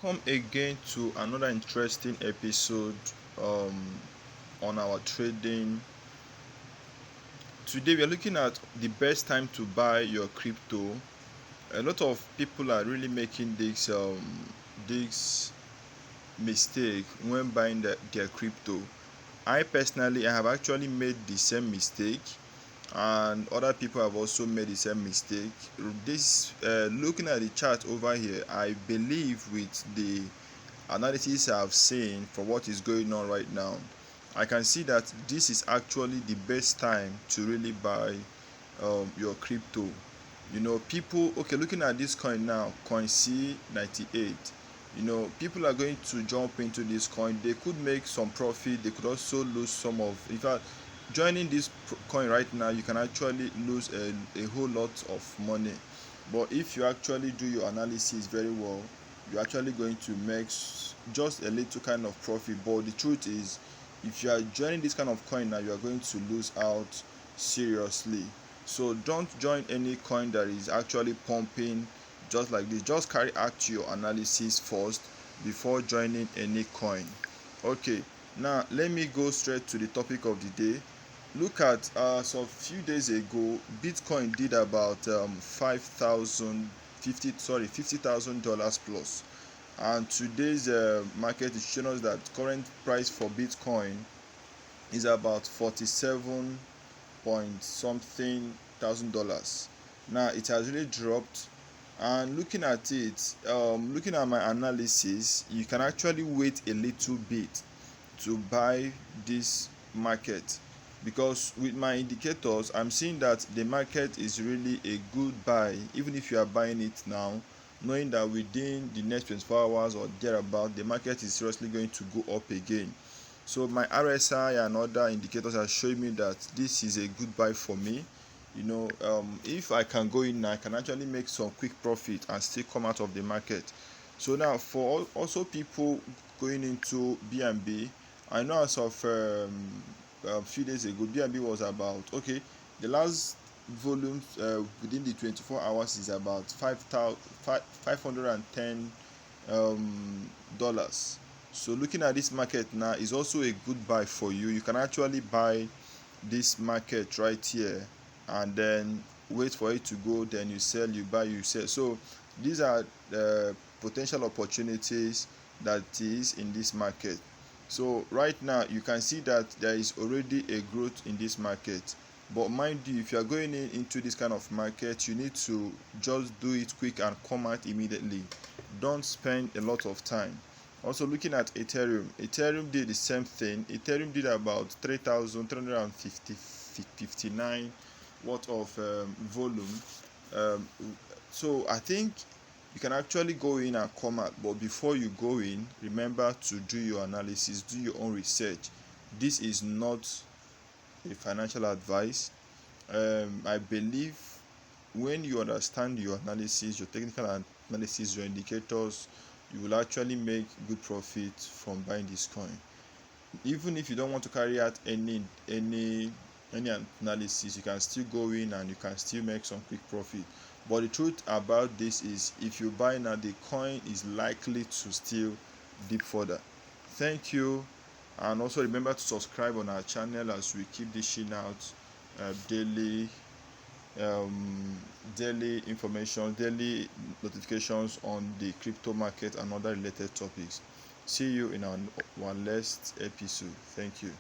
Welcome again to another interesting episode on our trading. Today we are looking at the best time to buy your crypto. A lot of people are really making this mistake when buying their crypto. I have actually made the same mistake, and other people have also made the same mistake. Looking at the chart over here, I believe with the analysis I've seen for what is going on right now, I can see that this is actually the best time to really buy your crypto. People, okay, looking at this coin now, coin C98. People are going to jump into this coin. They could make some profit, they could also lose some of. In fact, joining this coin right now, you can actually lose a whole lot of money. But if you actually do your analysis very well, you're actually going to make just a little kind of profit. But the truth is, if you are joining this kind of coin now, you are going to lose out seriously. So don't join any coin that is actually pumping just like this. Just carry out your analysis first before joining any coin. Okay, now let me go straight to the topic of the day. Look at so a few days ago, Bitcoin did about 50,000 dollars plus, and today's market is showing us that current price for Bitcoin is about 47 point something thousand dollars. Now it has really dropped, and looking at it, looking at my analysis, you can actually wait a little bit to buy this market, because with my indicators I'm seeing that the market is really a good buy, even if you are buying it now, knowing that within the next 24 hours or thereabout the market is seriously going to go up again. So my RSI and other indicators are showing me that this is a good buy for me. If I can go in, I can actually make some quick profit and still come out of the market. So now for also people going into BNB, I know as of a few days ago, BNB was about, okay, the last volume within the 24 hours is about $510 dollars. So looking at this market now is also a good buy for you. You can actually buy this market right here and then wait for it to go, then you sell, you buy, you sell. So these are the potential opportunities that is in this market. So right now you can see that there is already a growth in this market, but mind you, if you are going into this kind of market, you need to just do it quick and come out immediately. Don't spend a lot of time. Also looking at Ethereum did the same thing. Ethereum did about 3,359 worth of volume. So I think you can actually go in and come out, but before you go in, remember to do your analysis, do your own research. This is not a financial advice. I believe when you understand your analysis, your technical analysis, your indicators, you will actually make good profit from buying this coin. Even if you don't want to carry out any analysis, you can still go in and you can still make some quick profit. But the truth about this is, if you buy now, the coin is likely to still dip further. Thank you, and also remember to subscribe on our channel as we keep dishing out daily information, daily notifications on the crypto market and other related topics. See you in our next episode. Thank you.